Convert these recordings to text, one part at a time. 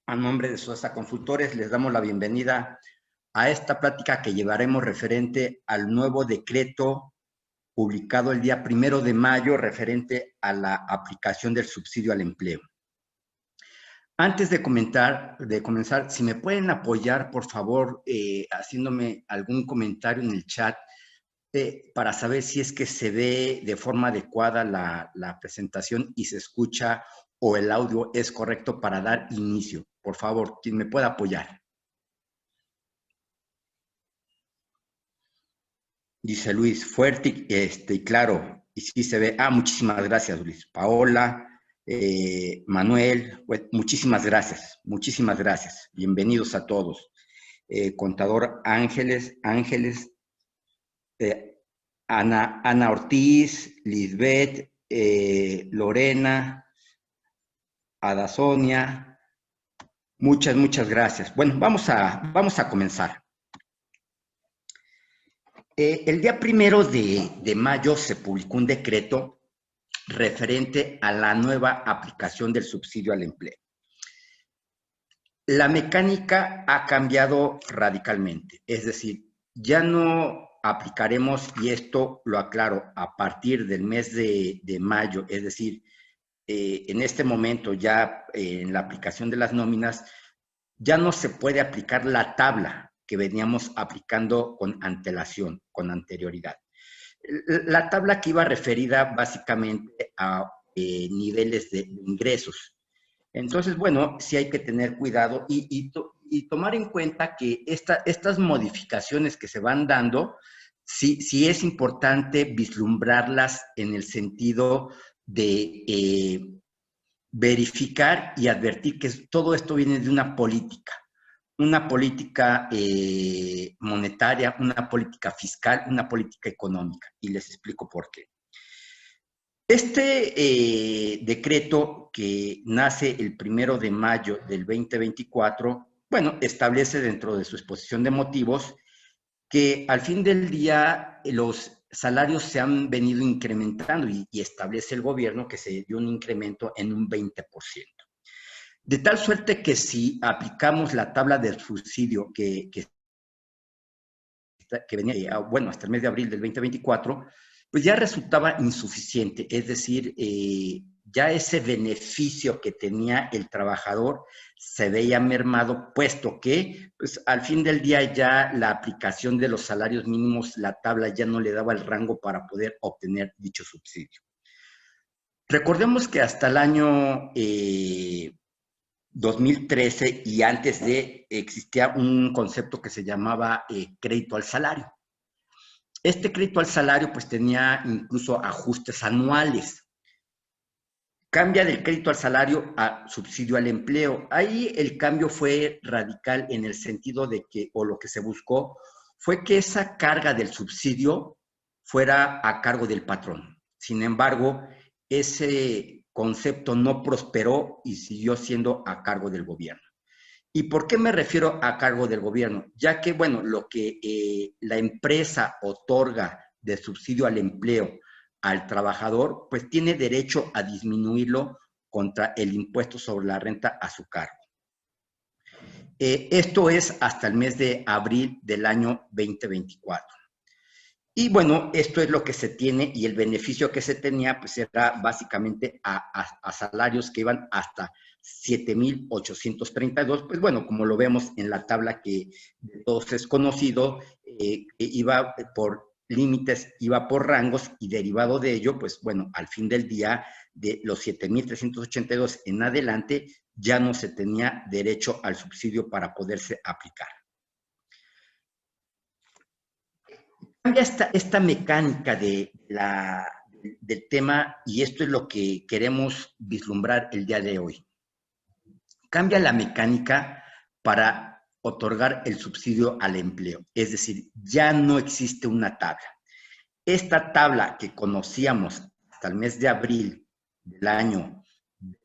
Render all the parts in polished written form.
A nombre de Sosa Consultores, les damos la bienvenida a esta plática que llevaremos referente al nuevo decreto publicado el día 1 de mayo referente a la aplicación del subsidio al empleo. Antes de comenzar, si me pueden apoyar, por favor, haciéndome algún comentario en el chat para saber si es que se ve de forma adecuada la presentación y se escucha o el audio es correcto para dar inicio. Por favor, quien me pueda apoyar. Dice Luis, fuerte y claro, y sí se ve. Muchísimas gracias, Luis. Paola, Manuel, pues, muchísimas gracias. Bienvenidos a todos. Contador Ángeles, Ana Ortiz, Lisbeth, Lorena, Ada Sonia, muchas gracias. Bueno, vamos a comenzar. El día 1 de mayo se publicó un decreto referente a la nueva aplicación del subsidio al empleo. La mecánica ha cambiado radicalmente, es decir, ya no aplicaremos, y esto lo aclaro, a partir del mes de mayo, es decir, en este momento ya en la aplicación de las nóminas, ya no se puede aplicar la tabla que veníamos aplicando con antelación, con anterioridad. La tabla que iba referida básicamente a niveles de ingresos. Entonces, bueno, sí hay que tener cuidado y tomar en cuenta que estas modificaciones que se van dando, sí es importante vislumbrarlas en el sentido de verificar y advertir que todo esto viene de una política monetaria, una política fiscal, una política económica. Y les explico por qué. Este decreto que nace el 1 de mayo del 2024, bueno, establece dentro de su exposición de motivos que al fin del día los salarios se han venido incrementando y establece el gobierno que se dio un incremento en un 20%. De tal suerte que si aplicamos la tabla del subsidio que venía, bueno, hasta el mes de abril del 2024, pues ya resultaba insuficiente, es decir, ya ese beneficio que tenía el trabajador se veía mermado, puesto que pues, al fin del día ya la aplicación de los salarios mínimos, la tabla ya no le daba el rango para poder obtener dicho subsidio. Recordemos que hasta el año 2013 y antes de existía un concepto que se llamaba crédito al salario. Este crédito al salario pues tenía incluso ajustes anuales. Cambia del crédito al salario a subsidio al empleo. Ahí el cambio fue radical en el sentido de que, o lo que se buscó, fue que esa carga del subsidio fuera a cargo del patrón. Sin embargo, ese concepto no prosperó y siguió siendo a cargo del gobierno. ¿Y por qué me refiero a cargo del gobierno? Ya que, bueno, lo que la empresa otorga de subsidio al empleo al trabajador, pues tiene derecho a disminuirlo contra el impuesto sobre la renta a su cargo. Esto es hasta el mes de abril del año 2024. Y bueno, esto es lo que se tiene y el beneficio que se tenía pues era básicamente a salarios que iban hasta 7,832, pues bueno, como lo vemos en la tabla que de todos es conocido, iba por límites, iba por rangos y derivado de ello, pues bueno, al fin del día de los 7,382 en adelante ya no se tenía derecho al subsidio para poderse aplicar. Cambia esta mecánica del tema y esto es lo que queremos vislumbrar el día de hoy. Cambia la mecánica para otorgar el subsidio al empleo, es decir, ya no existe una tabla. Esta tabla que conocíamos hasta el mes de abril del año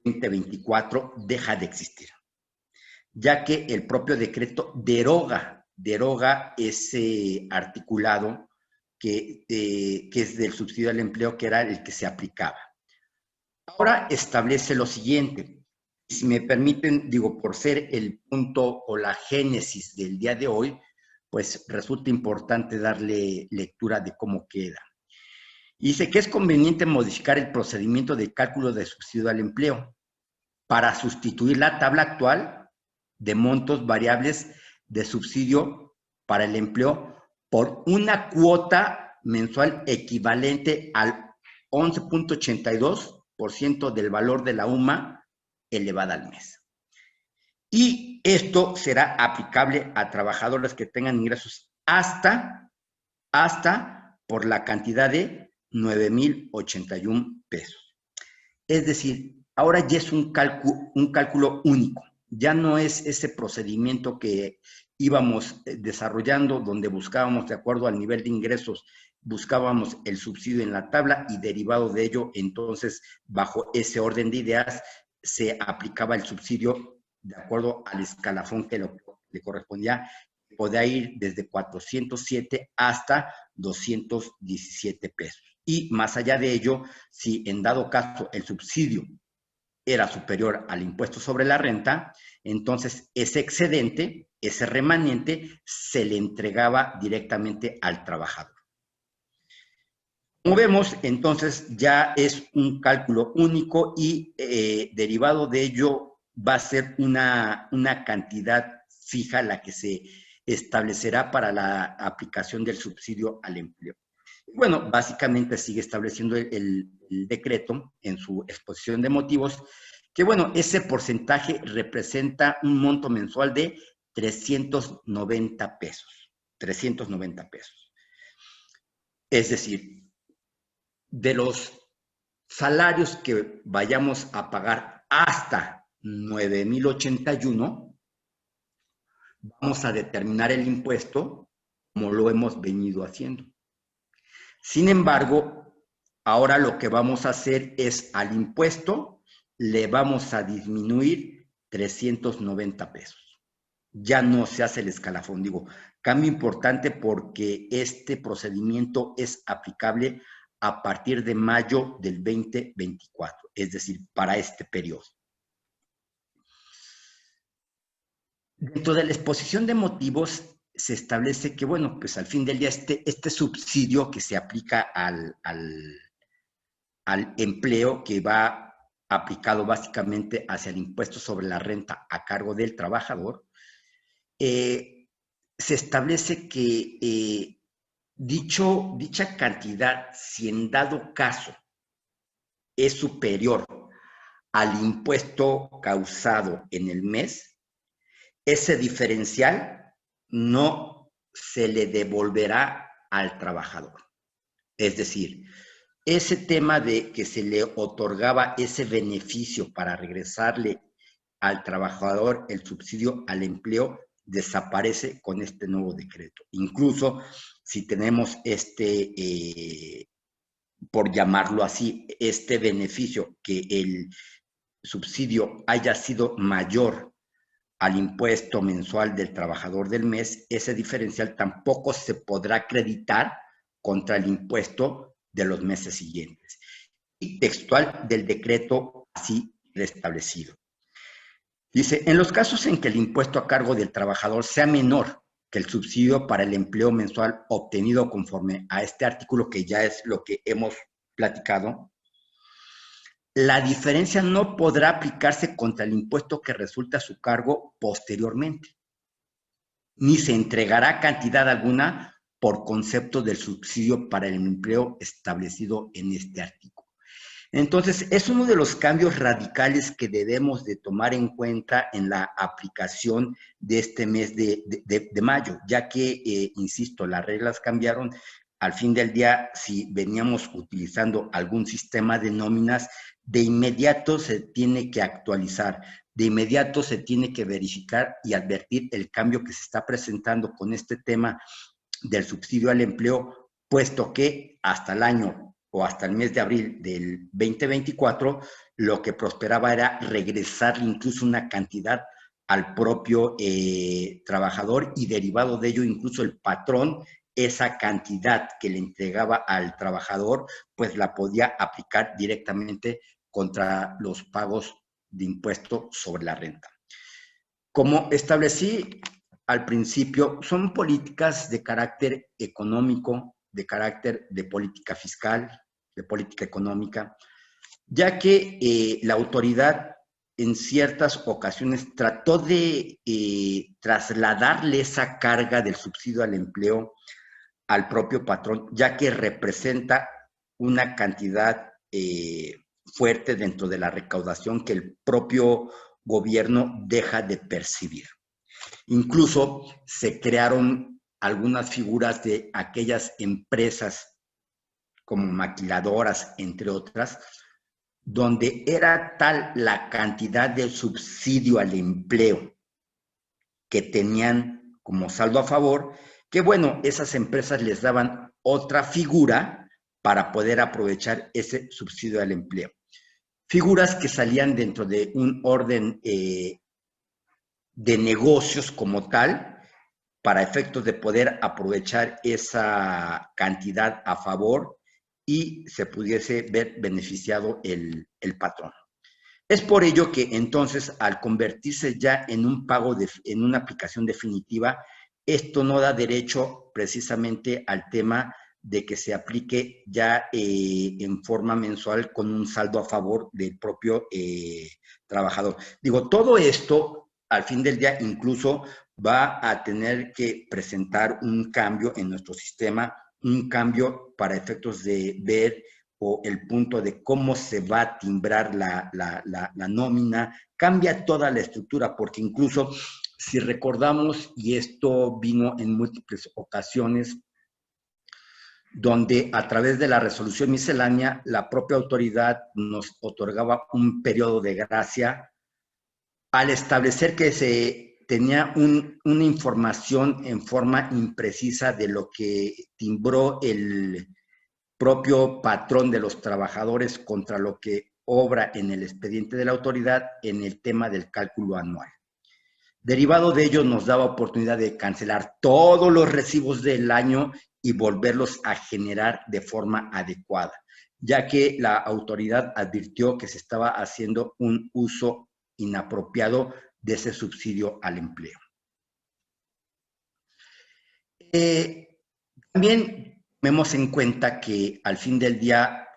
2024 deja de existir, ya que el propio decreto deroga ese articulado que es del subsidio al empleo, que era el que se aplicaba. Ahora establece lo siguiente: Si me permiten, digo, por ser el punto o la génesis del día de hoy, pues resulta importante darle lectura de cómo queda. Y dice que es conveniente modificar el procedimiento de cálculo de subsidio al empleo para sustituir la tabla actual de montos variables de subsidio para el empleo por una cuota mensual equivalente al 11.82% del valor de la UMA elevada al mes. Y esto será aplicable a trabajadores que tengan ingresos hasta por la cantidad de 9,081 pesos. Es decir, ahora ya es un cálculo único, ya no es ese procedimiento que íbamos desarrollando donde buscábamos, de acuerdo al nivel de ingresos, buscábamos el subsidio en la tabla y derivado de ello, entonces, bajo ese orden de ideas, se aplicaba el subsidio de acuerdo al escalafón que le correspondía. Podía ir desde 407 hasta 217 pesos. Y más allá de ello, si en dado caso el subsidio era superior al impuesto sobre la renta, entonces ese excedente, ese remanente, se le entregaba directamente al trabajador. Como vemos, entonces ya es un cálculo único y derivado de ello va a ser una cantidad fija la que se establecerá para la aplicación del subsidio al empleo. Bueno, básicamente sigue estableciendo el decreto en su exposición de motivos que, bueno, ese porcentaje representa un monto mensual de 390 pesos. 390 pesos. Es decir, de los salarios que vayamos a pagar hasta 9,081, vamos a determinar el impuesto como lo hemos venido haciendo. Sin embargo, ahora lo que vamos a hacer es al impuesto le vamos a disminuir 390 pesos. Ya no se hace el escalafón. Digo, cambio importante porque este procedimiento es aplicable a partir de mayo del 2024, es decir, para este periodo. Dentro de la exposición de motivos se establece que, bueno, pues al fin del día este subsidio que se aplica al empleo, que va aplicado básicamente hacia el impuesto sobre la renta a cargo del trabajador, se establece que dicha cantidad, si en dado caso es superior al impuesto causado en el mes, ese diferencial no se le devolverá al trabajador. Es decir, ese tema de que se le otorgaba ese beneficio para regresarle al trabajador el subsidio al empleo desaparece con este nuevo decreto. Incluso si tenemos por llamarlo así, este beneficio, que el subsidio haya sido mayor al impuesto mensual del trabajador del mes, ese diferencial tampoco se podrá acreditar contra el impuesto de los meses siguientes. Y textual del decreto así establecido. Dice, en los casos en que el impuesto a cargo del trabajador sea menor que el subsidio para el empleo mensual obtenido conforme a este artículo, que ya es lo que hemos platicado, la diferencia no podrá aplicarse contra el impuesto que resulta a su cargo posteriormente, ni se entregará cantidad alguna por concepto del subsidio para el empleo establecido en este artículo. Entonces, es uno de los cambios radicales que debemos de tomar en cuenta en la aplicación de este mes de mayo, ya que, insisto, las reglas cambiaron. Al fin del día, si veníamos utilizando algún sistema de nóminas, de inmediato se tiene que actualizar, de inmediato se tiene que verificar y advertir el cambio que se está presentando con este tema del subsidio al empleo, puesto que hasta el año o hasta el mes de abril del 2024, lo que prosperaba era regresar incluso una cantidad al propio trabajador y derivado de ello incluso el patrón, esa cantidad que le entregaba al trabajador, pues la podía aplicar directamente contra los pagos de impuesto sobre la renta. Como establecí al principio, son políticas de carácter económico, de carácter de política fiscal, de política económica, ya que la autoridad en ciertas ocasiones trató de trasladarle esa carga del subsidio al empleo al propio patrón, ya que representa una cantidad fuerte dentro de la recaudación que el propio gobierno deja de percibir. Incluso se crearon algunas figuras de aquellas empresas como maquiladoras, entre otras, donde era tal la cantidad de subsidio al empleo que tenían como saldo a favor, que bueno, esas empresas les daban otra figura para poder aprovechar ese subsidio al empleo. Figuras que salían dentro de un orden de negocios como tal, para efectos de poder aprovechar esa cantidad a favor y se pudiese ver beneficiado el patrón. Es por ello que entonces, al convertirse ya en un pago, en una aplicación definitiva, esto no da derecho precisamente al tema de que se aplique ya en forma mensual con un saldo a favor del propio trabajador. Digo, todo esto, al fin del día, incluso va a tener que presentar un cambio en nuestro sistema, un cambio para efectos de ver o el punto de cómo se va a timbrar la nómina, cambia toda la estructura, porque incluso si recordamos, y esto vino en múltiples ocasiones, donde a través de la resolución miscelánea, la propia autoridad nos otorgaba un periodo de gracia al establecer que se tenía una información en forma imprecisa de lo que timbró el propio patrón de los trabajadores contra lo que obra en el expediente de la autoridad en el tema del cálculo anual. Derivado de ello, nos daba oportunidad de cancelar todos los recibos del año y volverlos a generar de forma adecuada, ya que la autoridad advirtió que se estaba haciendo un uso inapropiado de ese subsidio al empleo. También tomemos en cuenta que al fin del día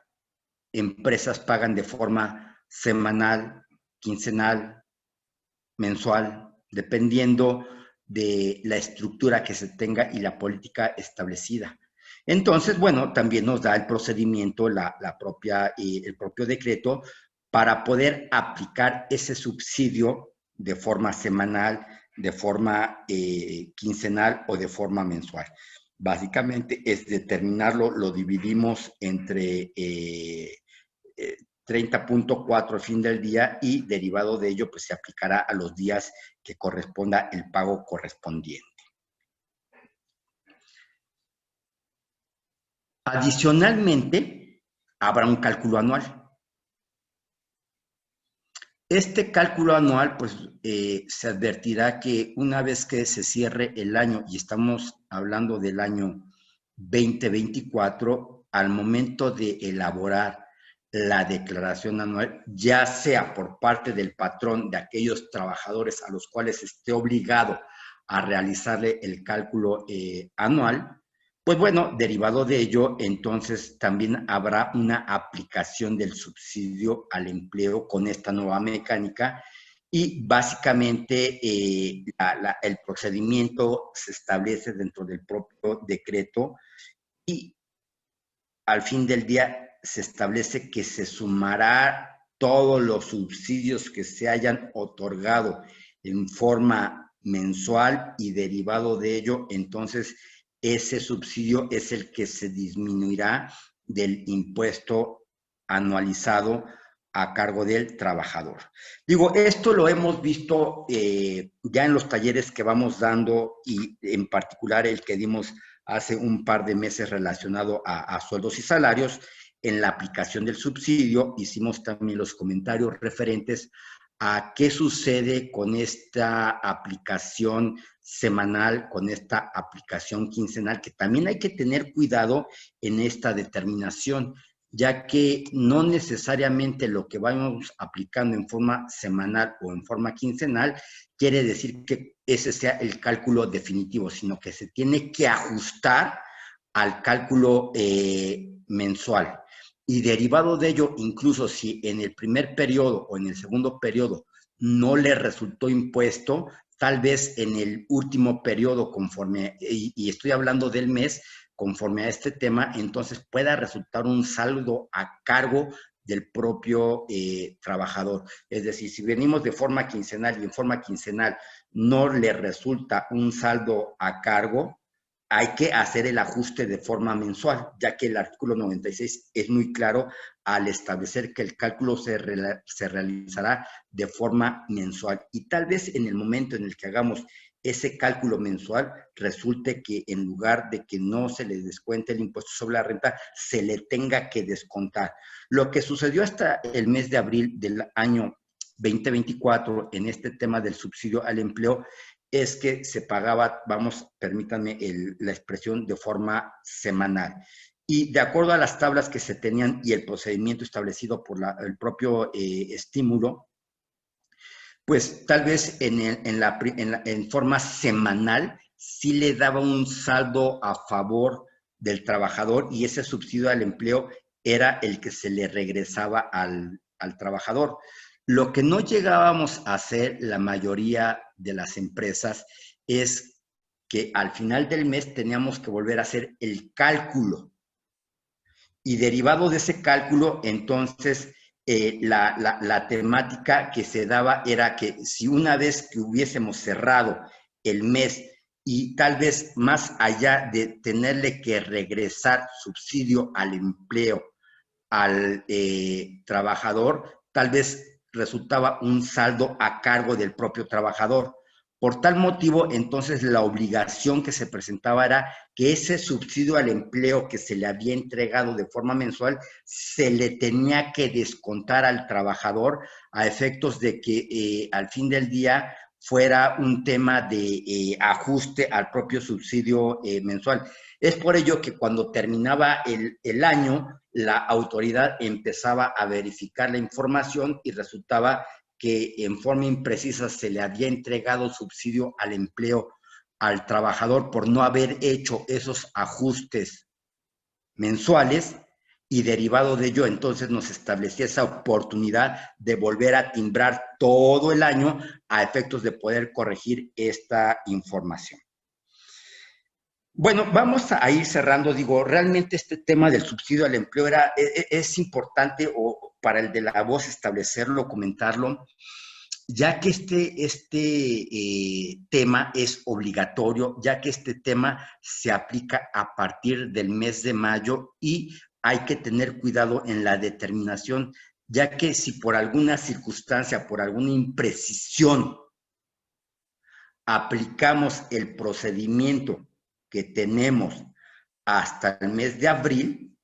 empresas pagan de forma semanal, quincenal, mensual, dependiendo de la estructura que se tenga y la política establecida. Entonces, bueno, también nos da el procedimiento, el propio decreto, para poder aplicar ese subsidio de forma semanal, de forma quincenal o de forma mensual. Básicamente es determinarlo, lo dividimos entre 30.4 al fin del día y derivado de ello pues se aplicará a los días que corresponda el pago correspondiente. Adicionalmente, habrá un cálculo anual. Este cálculo anual, pues, se advertirá que una vez que se cierre el año, y estamos hablando del año 2024, al momento de elaborar la declaración anual, ya sea por parte del patrón de aquellos trabajadores a los cuales esté obligado a realizarle el cálculo anual, pues bueno, derivado de ello, entonces también habrá una aplicación del subsidio al empleo con esta nueva mecánica y básicamente el procedimiento se establece dentro del propio decreto y al fin del día se establece que se sumará todos los subsidios que se hayan otorgado en forma mensual y derivado de ello, entonces ese subsidio es el que se disminuirá del impuesto anualizado a cargo del trabajador. Digo, esto lo hemos visto ya en los talleres que vamos dando y en particular el que dimos hace un par de meses relacionado a sueldos y salarios. En la aplicación del subsidio hicimos también los comentarios referentes a qué sucede con esta aplicación semanal, con esta aplicación quincenal, que también hay que tener cuidado en esta determinación, ya que no necesariamente lo que vamos aplicando en forma semanal o en forma quincenal quiere decir que ese sea el cálculo definitivo, sino que se tiene que ajustar al cálculo mensual. Y derivado de ello, incluso si en el primer periodo o en el segundo periodo no le resultó impuesto, tal vez en el último periodo, conforme, y estoy hablando del mes, conforme a este tema, entonces pueda resultar un saldo a cargo del propio trabajador. Es decir, si venimos de forma quincenal y en forma quincenal no le resulta un saldo a cargo, hay que hacer el ajuste de forma mensual, ya que el artículo 96 es muy claro al establecer que el cálculo se realizará de forma mensual. Y tal vez en el momento en el que hagamos ese cálculo mensual, resulte que en lugar de que no se le descuente el impuesto sobre la renta, se le tenga que descontar. Lo que sucedió hasta el mes de abril del año 2024 en este tema del subsidio al empleo es que se pagaba, permítanme la expresión, de forma semanal. Y de acuerdo a las tablas que se tenían y el procedimiento establecido por el propio estímulo, pues tal vez en forma semanal sí le daba un saldo a favor del trabajador y ese subsidio al empleo era el que se le regresaba al trabajador. Lo que no llegábamos a hacer la mayoría de las empresas es que al final del mes teníamos que volver a hacer el cálculo. Y derivado de ese cálculo, entonces, la temática que se daba era que si una vez que hubiésemos cerrado el mes y tal vez más allá de tenerle que regresar subsidio al empleo al trabajador, tal vez resultaba un saldo a cargo del propio trabajador. Por tal motivo, entonces la obligación que se presentaba era que ese subsidio al empleo que se le había entregado de forma mensual se le tenía que descontar al trabajador a efectos de que al fin del día fuera un tema de ajuste al propio subsidio mensual. Es por ello que cuando terminaba el año, la autoridad empezaba a verificar la información y resultaba que en forma imprecisa se le había entregado subsidio al empleo al trabajador por no haber hecho esos ajustes mensuales y derivado de ello entonces nos establecía esa oportunidad de volver a timbrar todo el año a efectos de poder corregir esta información. Bueno, vamos a ir cerrando. Digo, realmente este tema del subsidio al empleo es importante para el de la voz establecerlo, comentarlo, ya que este tema es obligatorio, ya que este tema se aplica a partir del mes de mayo y hay que tener cuidado en la determinación, ya que si por alguna circunstancia, por alguna imprecisión, aplicamos el procedimiento que tenemos hasta el mes de abril,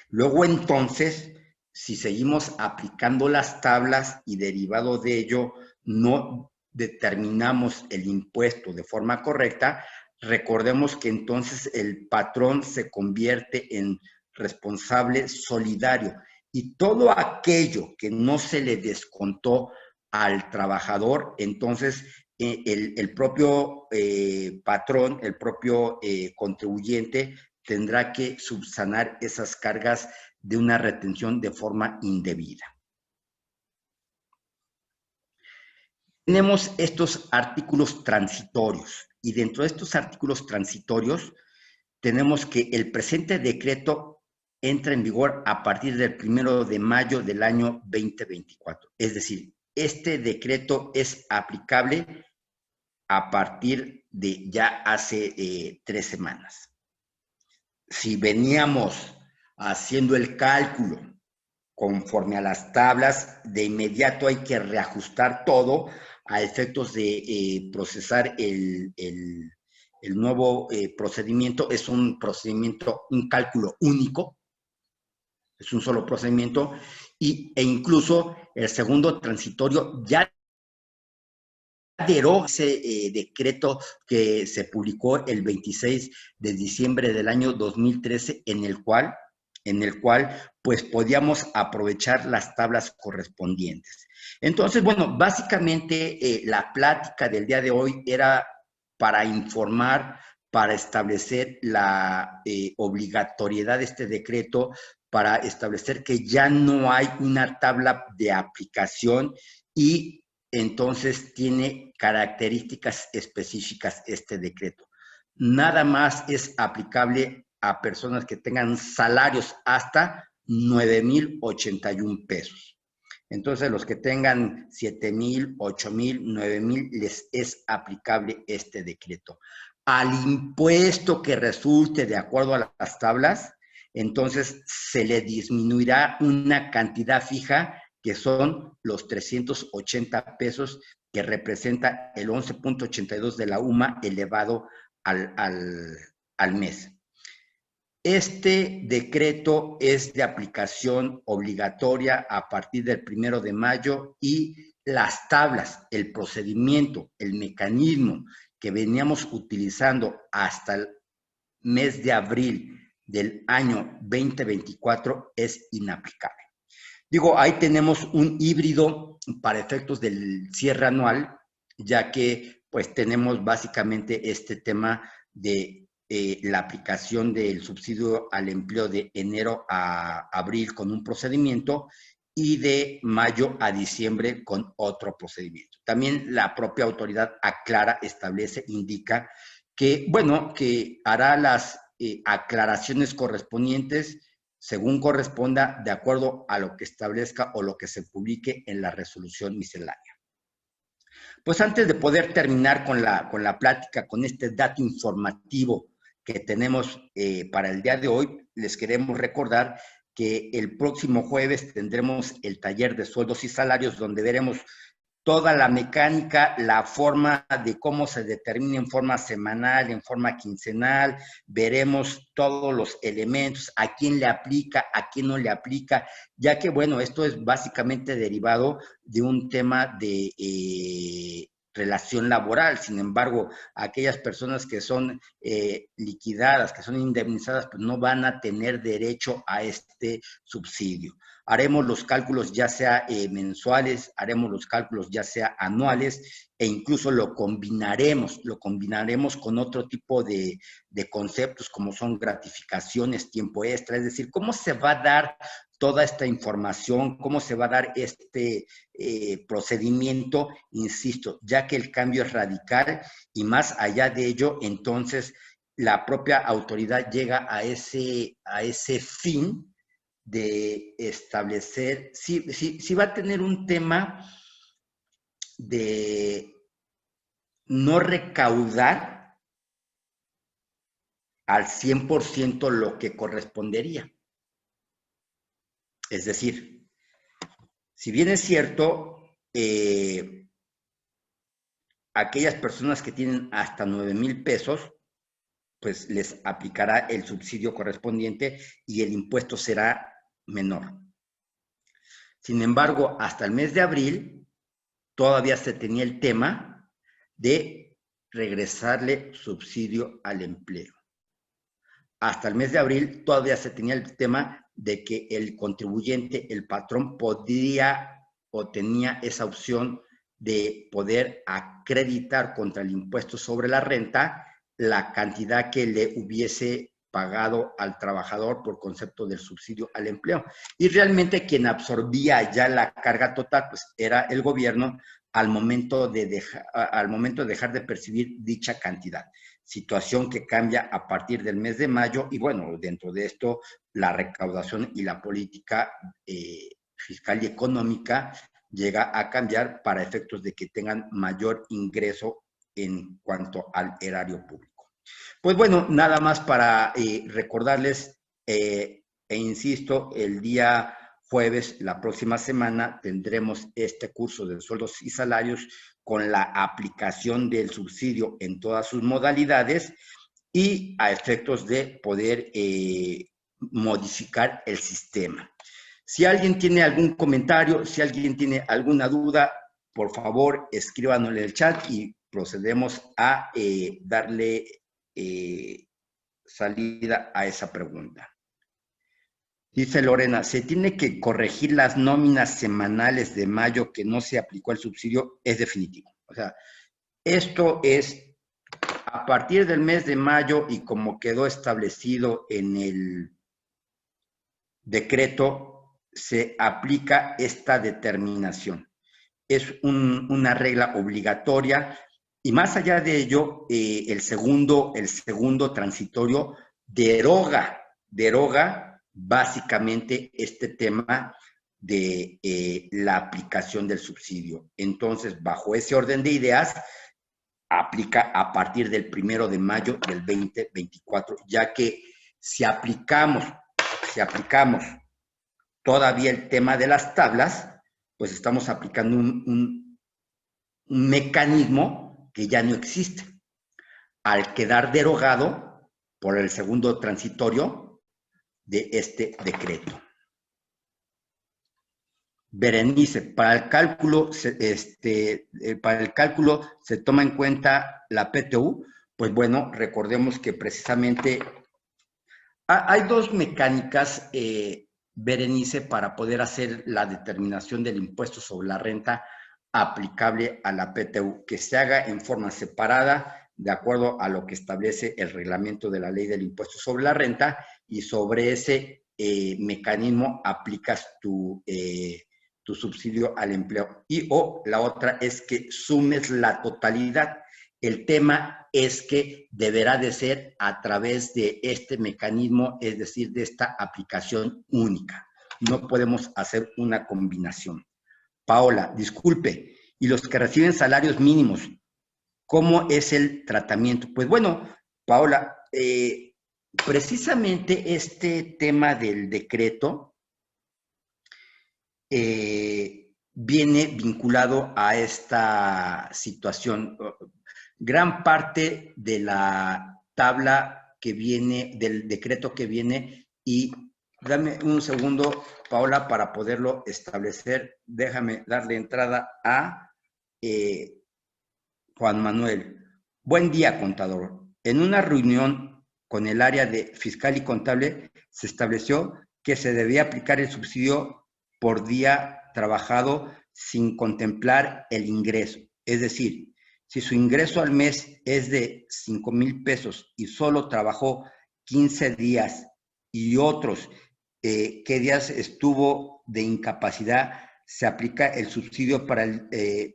luego entonces, si seguimos aplicando las tablas y derivado de ello no determinamos el impuesto de forma correcta, recordemos que entonces el patrón se convierte en responsable solidario y todo aquello que no se le descontó al trabajador, entonces el propio patrón, el propio contribuyente tendrá que subsanar esas cargas de una retención de forma indebida. Tenemos estos artículos transitorios y dentro de estos artículos transitorios tenemos que el presente decreto entra en vigor a partir del 1 de mayo del año 2024. Es decir, este decreto es aplicable a partir de ya hace 3 semanas. Si veníamos haciendo el cálculo conforme a las tablas, de inmediato hay que reajustar todo a efectos de procesar el nuevo procedimiento. Es un procedimiento, un cálculo único, es un solo procedimiento, e incluso el segundo transitorio ya derogó ese decreto que se publicó el 26 de diciembre del año 2013, en el cual en el cual pues podíamos aprovechar las tablas correspondientes. Entonces, bueno, básicamente la plática del día de hoy era para informar, para establecer la obligatoriedad de este decreto, para establecer que ya no hay una tabla de aplicación y entonces tiene características específicas este decreto. Nada más es aplicable a personas que tengan salarios hasta 9,081 pesos. Entonces, los que tengan 7,000, 8,000, 9,000, les es aplicable este decreto. Al impuesto que resulte de acuerdo a las tablas, entonces se le disminuirá una cantidad fija que son los 380 pesos, que representa el 11.82 de la UMA elevado al mes. Este decreto es de aplicación obligatoria a partir del 1 de mayo y las tablas, el procedimiento, el mecanismo que veníamos utilizando hasta el mes de abril del año 2024 es inaplicable. Digo, ahí tenemos un híbrido para efectos del cierre anual, ya que pues tenemos básicamente este tema de la aplicación del subsidio al empleo de enero a abril con un procedimiento y de mayo a diciembre con otro procedimiento. También la propia autoridad aclara, establece, indica que, bueno, que hará las aclaraciones correspondientes según corresponda, de acuerdo a lo que establezca o lo que se publique en la resolución miscelánea. Pues antes de poder terminar con la plática, con este dato informativo que tenemos para el día de hoy, les queremos recordar que el próximo jueves tendremos el taller de sueldos y salarios, donde veremos toda la mecánica, la forma de cómo se determina en forma semanal, en forma quincenal, veremos todos los elementos, a quién le aplica, a quién no le aplica, ya que, bueno, esto es básicamente derivado de un tema de relación laboral. Sin embargo, aquellas personas que son liquidadas, que son indemnizadas, pues no van a tener derecho a este subsidio. Haremos los cálculos ya sea mensuales, haremos los cálculos ya sea anuales e incluso lo combinaremos con otro tipo de conceptos como son gratificaciones, tiempo extra, es decir, cómo se va a dar toda esta información, cómo se va a dar este procedimiento, insisto, ya que el cambio es radical y más allá de ello, entonces la propia autoridad llega a ese fin de establecer, sí va a tener un tema de no recaudar al 100% lo que correspondería. Es decir, si bien es cierto, aquellas personas que tienen hasta 9,000 pesos, pues les aplicará el subsidio correspondiente y el impuesto será menor. Sin embargo, hasta el mes de abril todavía se tenía el tema de regresarle subsidio al empleo. Hasta el mes de abril todavía se tenía el tema de que el contribuyente, el patrón, podría o tenía esa opción de poder acreditar contra el impuesto sobre la renta la cantidad que le hubiese pagado al trabajador por concepto del subsidio al empleo. Y realmente quien absorbía ya la carga total, pues era el gobierno al momento de dejar de percibir dicha cantidad. Situación que cambia a partir del mes de mayo y bueno, dentro de esto la recaudación y la política fiscal y económica llega a cambiar para efectos de que tengan mayor ingreso en cuanto al erario público. Pues bueno, nada más para recordarles, e insisto, el día jueves, la próxima semana, tendremos este curso de sueldos y salarios con la aplicación del subsidio en todas sus modalidades y a efectos de poder modificar el sistema. Si alguien tiene algún comentario, si alguien tiene alguna duda, por favor, escríbanos en el chat y procedemos a darle salida a esa pregunta. Dice Lorena, se tiene que corregir las nóminas semanales de mayo que no se aplicó el subsidio, es definitivo. O sea, esto es a partir del mes de mayo y como quedó establecido en el decreto, se aplica esta determinación. Es una regla obligatoria y más allá de ello, el segundo transitorio deroga básicamente este tema de la aplicación del subsidio. Entonces, bajo ese orden de ideas, aplica a partir del 1 de mayo del 2024, ya que si aplicamos todavía el tema de las tablas, pues estamos aplicando un mecanismo que ya no existe, al quedar derogado por el segundo transitorio de este decreto. Berenice, para el cálculo se toma en cuenta la PTU. Pues bueno, recordemos que precisamente hay dos mecánicas, Berenice, para poder hacer la determinación del impuesto sobre la renta aplicable a la PTU, que se haga en forma separada, de acuerdo a lo que establece el reglamento de la ley del impuesto sobre la renta, y sobre ese mecanismo aplicas tu subsidio al empleo. O la otra es que sumes la totalidad. El tema es que deberá de ser a través de este mecanismo, es decir, de esta aplicación única. No podemos hacer una combinación. Paola, disculpe, ¿y los que reciben salarios mínimos, cómo es el tratamiento? Pues bueno, Paola, precisamente este tema del decreto viene vinculado a esta situación. Gran parte de la tabla que viene, del decreto que viene, y dame un segundo, Paola, para poderlo establecer. Déjame darle entrada a Juan Manuel. Buen día, contador. En una reunión con el área de fiscal y contable se estableció que se debía aplicar el subsidio por día trabajado sin contemplar el ingreso. Es decir, si su ingreso al mes es de 5,000 pesos y solo trabajó 15 días y otros qué días estuvo de incapacidad, se aplica el subsidio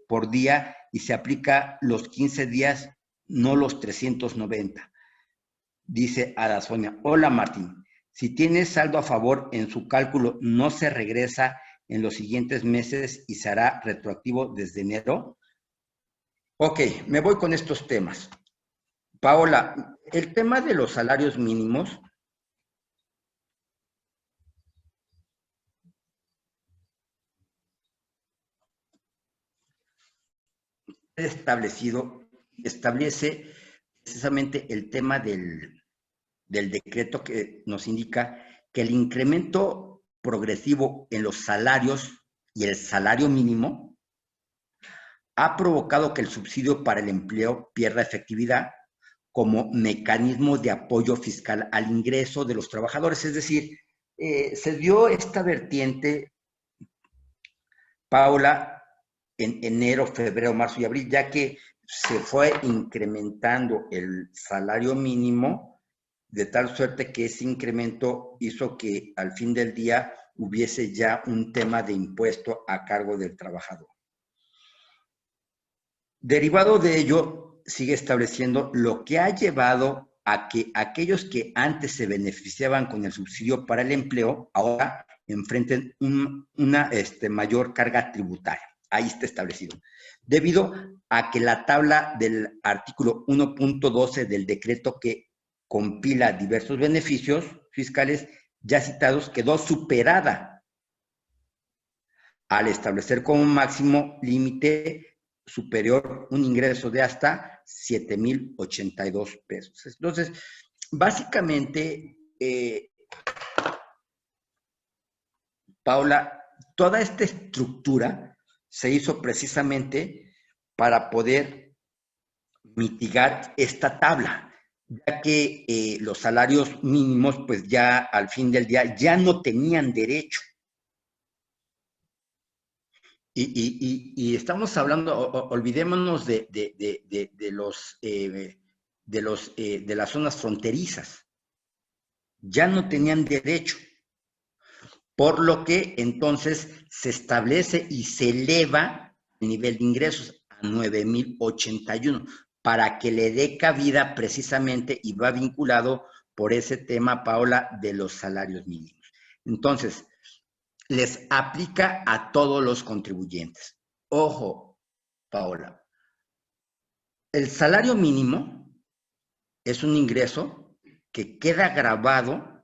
por día y se aplica los 15 días, no los 390. Dice Ada Sonia, hola Martín, si tiene saldo a favor en su cálculo, ¿no se regresa en los siguientes meses y se hará retroactivo desde enero? Ok, me voy con estos temas. Paola, el tema de los salarios mínimos establece precisamente el tema del decreto que nos indica que el incremento progresivo en los salarios y el salario mínimo ha provocado que el subsidio para el empleo pierda efectividad como mecanismo de apoyo fiscal al ingreso de los trabajadores. Es decir, se dio esta vertiente, Paula, en enero, febrero, marzo y abril, ya que se fue incrementando el salario mínimo de tal suerte que ese incremento hizo que al fin del día hubiese ya un tema de impuesto a cargo del trabajador. Derivado de ello, sigue estableciendo lo que ha llevado a que aquellos que antes se beneficiaban con el subsidio para el empleo, ahora enfrenten una mayor carga tributaria. Ahí está establecido. Debido a que la tabla del artículo 1.12 del decreto que compila diversos beneficios fiscales ya citados quedó superada al establecer como máximo límite superior un ingreso de hasta 7,082 pesos. Entonces, básicamente, Paula, toda esta estructura se hizo precisamente para poder mitigar esta tabla. ya que los salarios mínimos, pues ya al fin del día, ya no tenían derecho. Y estamos hablando, olvidémonos de las zonas fronterizas. Ya no tenían derecho, por lo que entonces se establece y se eleva el nivel de ingresos a 9,081 para que le dé cabida precisamente, y va vinculado por ese tema, Paola, de los salarios mínimos. Entonces, les aplica a todos los contribuyentes. Ojo, Paola, el salario mínimo es un ingreso que queda grabado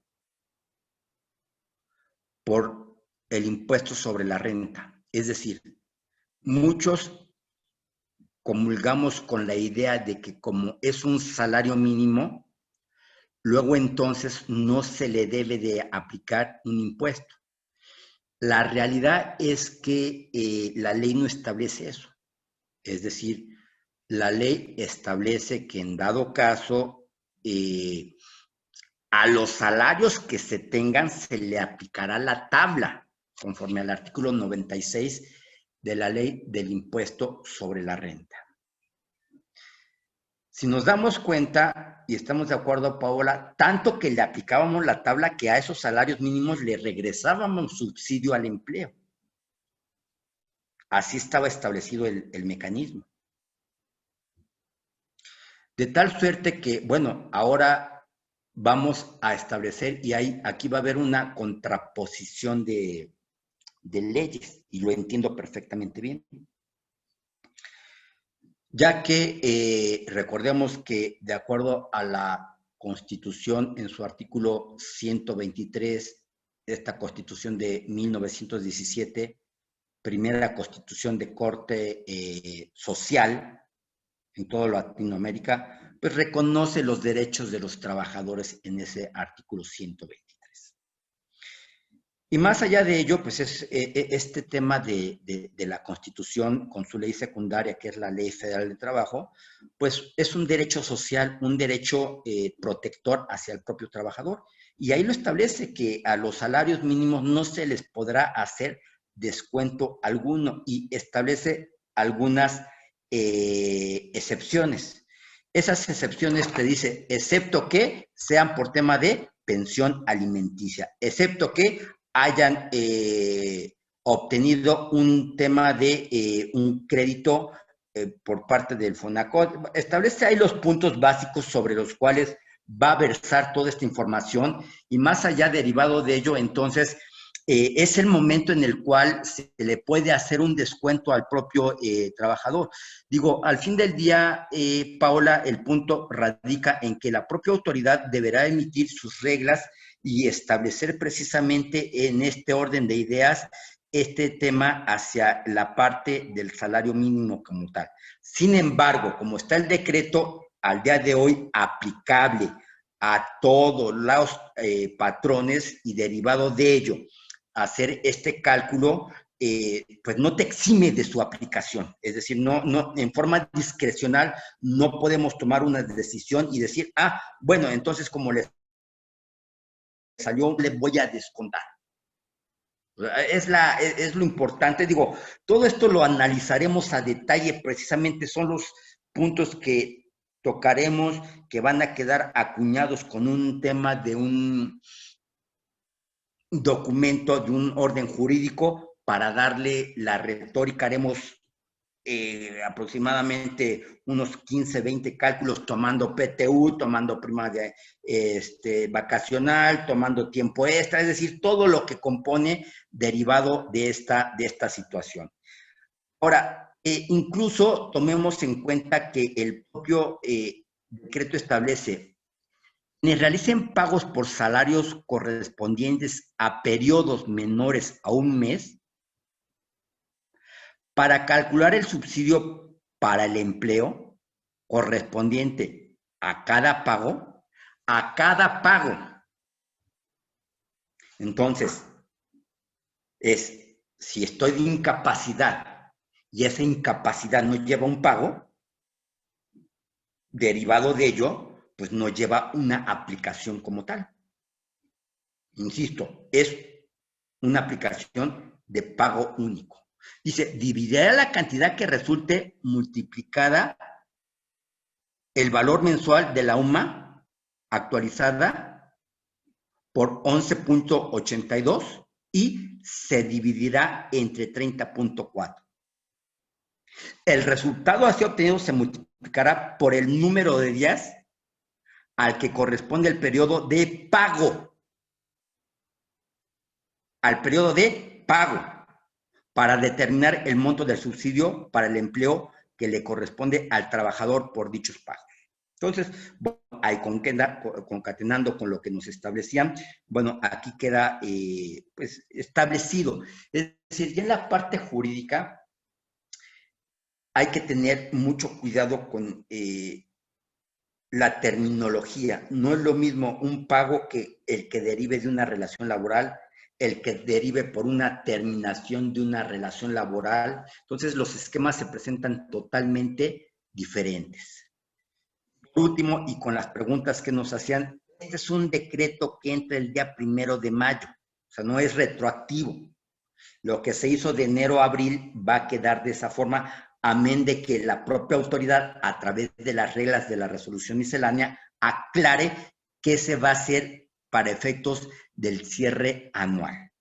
por el impuesto sobre la renta. Es decir, muchos comulgamos con la idea de que como es un salario mínimo, luego entonces no se le debe de aplicar un impuesto. La realidad es que la ley no establece eso. Es decir, la ley establece que en dado caso a los salarios que se tengan se le aplicará la tabla, conforme al artículo 96 de la ley del impuesto sobre la renta. Si nos damos cuenta, y estamos de acuerdo, Paola, tanto que le aplicábamos la tabla que a esos salarios mínimos le regresábamos subsidio al empleo. Así estaba establecido el mecanismo. De tal suerte que, bueno, ahora vamos a establecer, y aquí va a haber una contraposición de leyes, y lo entiendo perfectamente bien. Ya que recordemos que de acuerdo a la Constitución, en su artículo 123, esta Constitución de 1917, primera Constitución de corte social en toda Latinoamérica, pues reconoce los derechos de los trabajadores en ese artículo 123. Y más allá de ello, pues es este tema de la Constitución con su ley secundaria, que es la Ley Federal de Trabajo, pues es un derecho social, un derecho protector hacia el propio trabajador. Y ahí lo establece, que a los salarios mínimos no se les podrá hacer descuento alguno, y establece algunas excepciones. Esas excepciones te dice, excepto que sean por tema de pensión alimenticia, excepto que hayan obtenido un tema de un crédito por parte del FONACOT. Establece ahí los puntos básicos sobre los cuales va a versar toda esta información, y más allá derivado de ello, entonces, es el momento en el cual se le puede hacer un descuento al propio trabajador. Digo, al fin del día, Paola, el punto radica en que la propia autoridad deberá emitir sus reglas y establecer precisamente en este orden de ideas este tema hacia la parte del salario mínimo como tal. Sin embargo, como está el decreto al día de hoy aplicable a todos los patrones, y derivado de ello, hacer este cálculo, pues no te exime de su aplicación. Es decir, no, en forma discrecional no podemos tomar una decisión y decir, bueno, entonces como le salió, le voy a descontar. Es lo importante. Digo, todo esto lo analizaremos a detalle, precisamente son los puntos que tocaremos, que van a quedar acuñados con un tema de un documento, de un orden jurídico, para darle la retórica. Haremos aproximadamente unos 15, 20 cálculos, tomando PTU, tomando prima de vacacional, tomando tiempo extra, es decir, todo lo que compone derivado de esta situación. Ahora, incluso tomemos en cuenta que el propio decreto establece: quienes realicen pagos por salarios correspondientes a periodos menores a un mes, para calcular el subsidio para el empleo correspondiente a cada pago, entonces, si estoy de incapacidad y esa incapacidad no lleva un pago, derivado de ello, pues no lleva una aplicación como tal. Insisto, es una aplicación de pago único. Dice, dividirá la cantidad que resulte multiplicada el valor mensual de la UMA actualizada por 11.82 y se dividirá entre 30.4. El resultado así obtenido se multiplicará por el número de días al que corresponde el periodo de pago. Al periodo de pago, para determinar el monto del subsidio para el empleo que le corresponde al trabajador por dichos pagos. Entonces, bueno, ahí concatenando con lo que nos establecían, bueno, aquí queda pues establecido. Es decir, ya en la parte jurídica hay que tener mucho cuidado con la terminología. No es lo mismo un pago que el que derive de una relación laboral, el que derive por una terminación de una relación laboral. Entonces, los esquemas se presentan totalmente diferentes. Por último, y con las preguntas que nos hacían, este es un decreto que entra el día 1 de mayo, o sea, no es retroactivo. Lo que se hizo de enero a abril va a quedar de esa forma, amén de que la propia autoridad, a través de las reglas de la resolución miscelánea, aclare qué se va a hacer para efectos del cierre anual.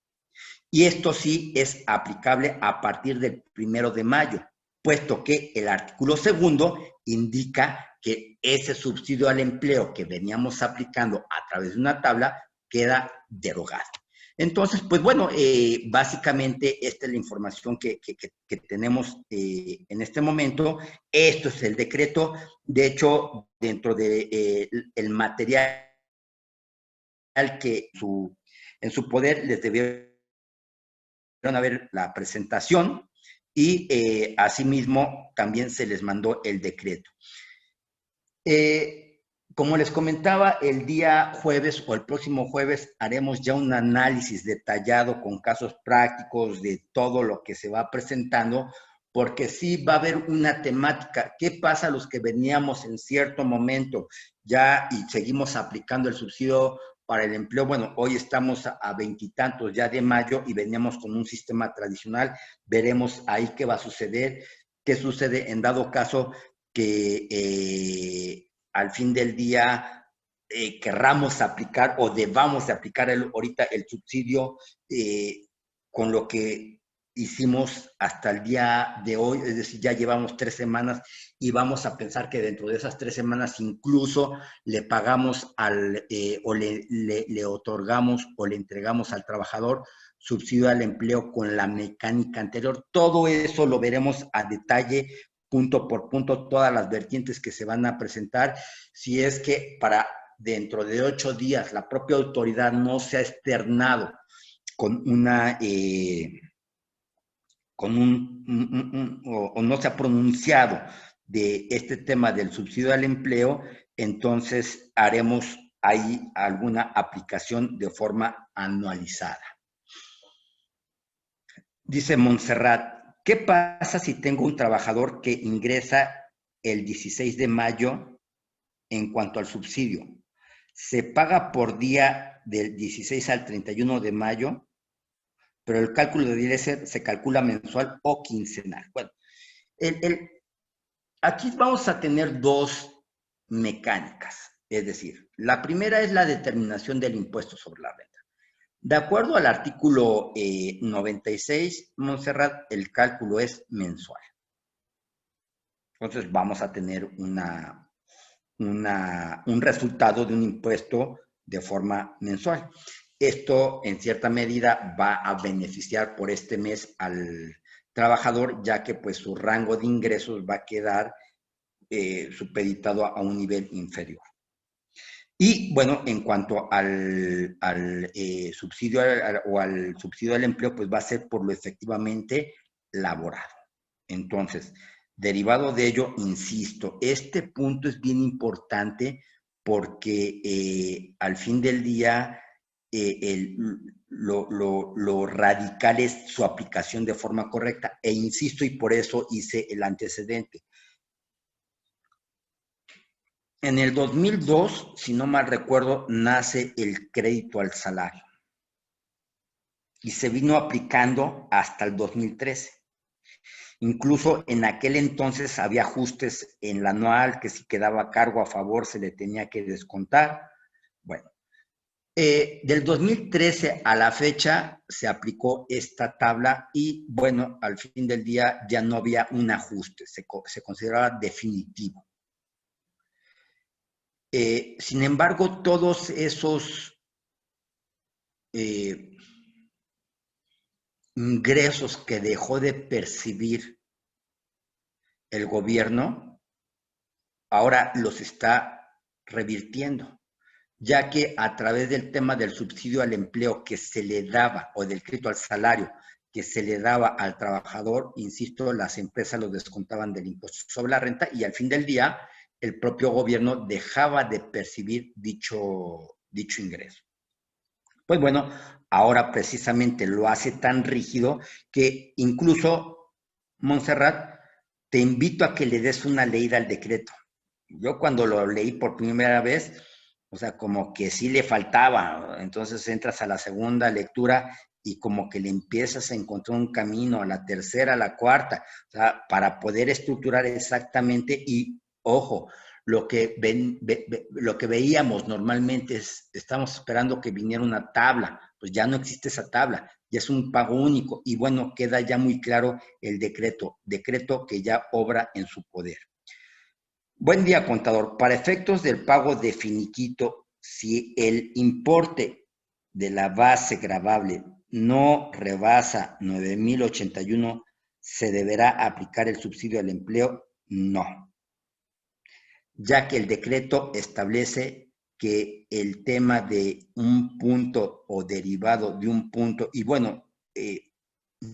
Y esto sí es aplicable a partir del 1 de mayo, puesto que el artículo 2 indica que ese subsidio al empleo que veníamos aplicando a través de una tabla queda derogado. Entonces, pues bueno, básicamente esta es la información que tenemos en este momento. Esto es el decreto. De hecho, dentro de el material que en su poder les debieron a ver la presentación y asimismo también se les mandó el decreto. Como les comentaba, el día jueves o el próximo jueves haremos ya un análisis detallado con casos prácticos de todo lo que se va presentando, porque sí va a haber una temática. ¿Qué pasa a los que veníamos en cierto momento ya y seguimos aplicando el subsidio para el empleo? Bueno, hoy estamos a 20 ya de mayo y veníamos con un sistema tradicional. Veremos ahí qué va a suceder, qué sucede en dado caso que al fin del día querramos aplicar o debamos de aplicar ahorita el subsidio con lo que hicimos hasta el día de hoy, es decir, ya llevamos 3 semanas y vamos a pensar que dentro de esas 3 semanas incluso le pagamos o le otorgamos o le entregamos al trabajador subsidio al empleo con la mecánica anterior. Todo eso lo veremos a detalle, punto por punto, todas las vertientes que se van a presentar. Si es que para dentro de 8 días la propia autoridad no se ha externado con una... o no se ha pronunciado de este tema del subsidio al empleo, entonces haremos ahí alguna aplicación de forma anualizada. Dice Montserrat, ¿qué pasa si tengo un trabajador que ingresa el 16 de mayo en cuanto al subsidio? ¿Se paga por día del 16 al 31 de mayo? Pero el cálculo de se calcula mensual o quincenal. Bueno, aquí vamos a tener 2 mecánicas. Es decir, la primera es la determinación del impuesto sobre la renta. De acuerdo al artículo 96, Montserrat, el cálculo es mensual. Entonces vamos a tener un resultado de un impuesto de forma mensual. Esto, en cierta medida, va a beneficiar por este mes al trabajador, ya que pues su rango de ingresos va a quedar supeditado a un nivel inferior. Y bueno, en cuanto al subsidio al subsidio al empleo, pues va a ser por lo efectivamente laborado. Entonces, derivado de ello, insisto, este punto es bien importante porque al fin del día lo radical es su aplicación de forma correcta. E insisto, y por eso hice el antecedente. En el 2002, si no mal recuerdo, nace el crédito al salario y se vino aplicando hasta el 2013. Incluso en aquel entonces había ajustes en la anual, que si quedaba cargo a favor se le tenía que descontar. Bueno, del 2013 a la fecha se aplicó esta tabla y bueno, al fin del día ya no había un ajuste, se consideraba definitivo. Sin embargo, todos esos ingresos que dejó de percibir el gobierno, ahora los está revirtiendo, ya que a través del tema del subsidio al empleo que se le daba, o del crédito al salario que se le daba al trabajador, insisto, las empresas lo descontaban del impuesto sobre la renta y al fin del día el propio gobierno dejaba de percibir dicho ingreso. Pues bueno, ahora precisamente lo hace tan rígido que incluso, Montserrat, te invito a que le des una leída al decreto. Yo cuando lo leí por primera vez, o sea, como que sí le faltaba, entonces entras a la segunda lectura y como que le empiezas a encontrar un camino, a la tercera, a la cuarta, o sea, para poder estructurar exactamente y, ojo, lo que veíamos normalmente es, estamos esperando que viniera una tabla, pues ya no existe esa tabla, ya es un pago único y bueno, queda ya muy claro el decreto que ya obra en su poder. Buen día, contador. Para efectos del pago de finiquito, si el importe de la base gravable no rebasa 9,081, ¿se deberá aplicar el subsidio al empleo? No, ya que el decreto establece que el tema de un punto o derivado de un punto, y bueno,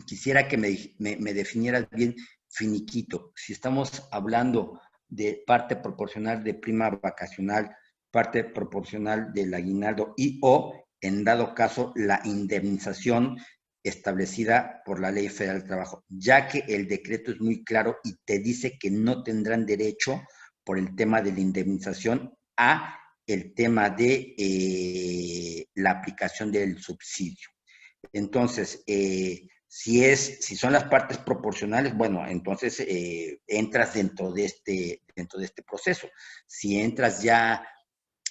quisiera que me definieras bien finiquito. Si estamos hablando de parte proporcional de prima vacacional, parte proporcional del aguinaldo y o, en dado caso, la indemnización establecida por la Ley Federal del Trabajo, ya que el decreto es muy claro y te dice que no tendrán derecho por el tema de la indemnización a el tema de la aplicación del subsidio. Entonces, si son las partes proporcionales, bueno, entonces entras dentro de este proceso. Si entras ya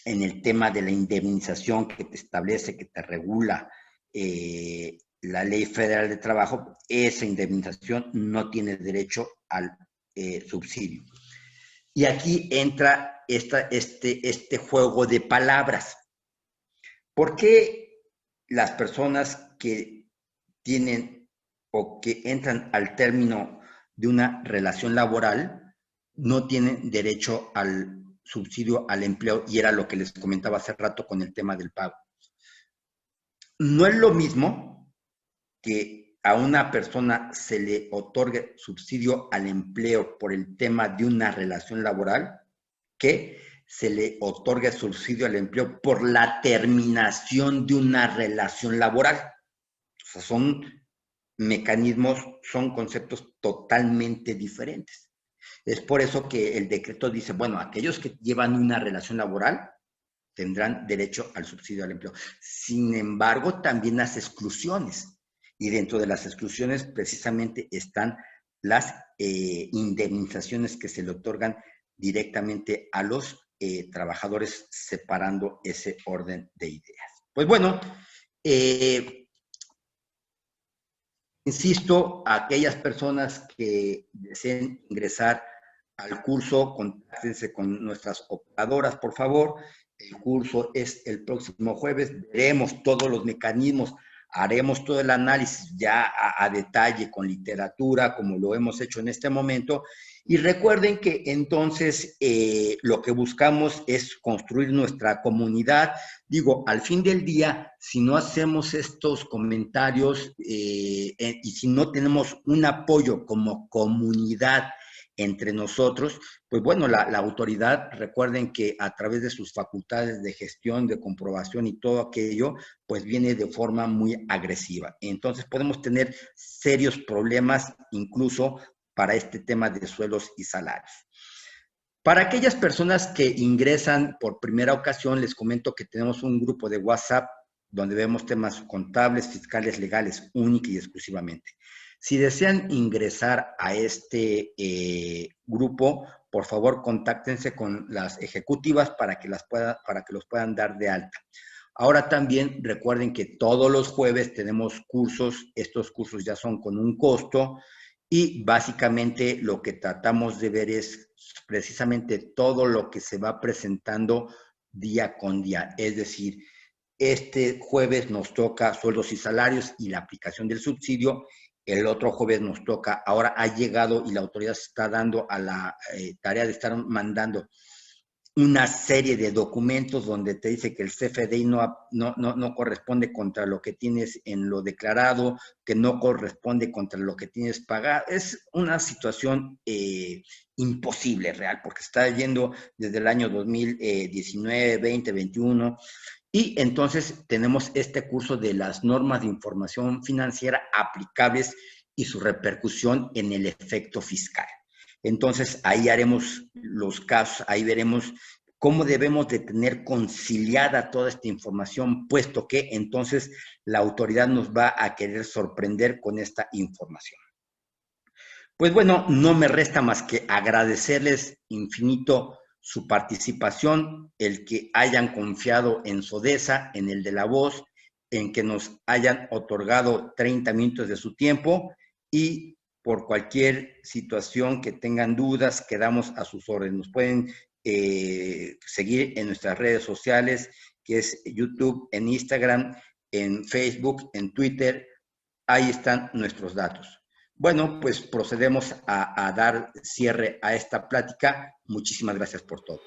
en el tema de la indemnización que te establece, que te regula la Ley Federal de Trabajo, esa indemnización no tiene derecho al subsidio. Y aquí entra este juego de palabras. ¿Por qué las personas que tienen o que entran al término de una relación laboral no tienen derecho al subsidio al empleo? Y era lo que les comentaba hace rato con el tema del pago. No es lo mismo que a una persona se le otorgue subsidio al empleo por el tema de una relación laboral que se le otorgue subsidio al empleo por la terminación de una relación laboral. O sea, son mecanismos, son conceptos totalmente diferentes. Es por eso que el decreto dice, bueno, aquellos que llevan una relación laboral tendrán derecho al subsidio al empleo. Sin embargo, también las exclusiones. Y dentro de las exclusiones precisamente están las indemnizaciones que se le otorgan directamente a los trabajadores, separando ese orden de ideas. Pues bueno, insisto, a aquellas personas que deseen ingresar al curso, contáctense con nuestras operadoras, por favor. El curso es el próximo jueves. Veremos todos los mecanismos, haremos todo el análisis ya a detalle con literatura, como lo hemos hecho en este momento. Y recuerden que entonces lo que buscamos es construir nuestra comunidad. Digo, al fin del día, si no hacemos estos comentarios y si no tenemos un apoyo como comunidad entre nosotros, pues bueno, la autoridad, recuerden que a través de sus facultades de gestión, de comprobación y todo aquello, pues viene de forma muy agresiva. Entonces podemos tener serios problemas incluso para este tema de sueldos y salarios. Para aquellas personas que ingresan por primera ocasión, les comento que tenemos un grupo de WhatsApp donde vemos temas contables, fiscales, legales, única y exclusivamente. Si desean ingresar a este grupo, por favor, contáctense con las ejecutivas para que los puedan dar de alta. Ahora también recuerden que todos los jueves tenemos cursos, estos cursos ya son con un costo y básicamente lo que tratamos de ver es precisamente todo lo que se va presentando día con día, es decir, este jueves nos toca sueldos y salarios y la aplicación del subsidio. El otro jueves nos toca, ahora ha llegado y la autoridad se está dando a la tarea de estar mandando una serie de documentos donde te dice que el CFDI no corresponde contra lo que tienes en lo declarado, que no corresponde contra lo que tienes pagado. Es una situación imposible, real, porque está yendo desde el año 2019, 20, 21, y entonces tenemos este curso de las normas de información financiera aplicables y su repercusión en el efecto fiscal. Entonces, ahí haremos los casos, ahí veremos cómo debemos de tener conciliada toda esta información, puesto que entonces la autoridad nos va a querer sorprender con esta información. Pues bueno, no me resta más que agradecerles infinito su participación, el que hayan confiado en Sodesa, en el de la voz, en que nos hayan otorgado 30 minutos de su tiempo y por cualquier situación que tengan dudas, quedamos a sus órdenes. Nos pueden seguir en nuestras redes sociales, que es YouTube, en Instagram, en Facebook, en Twitter. Ahí están nuestros datos. Bueno, pues procedemos a dar cierre a esta plática. Muchísimas gracias por todo.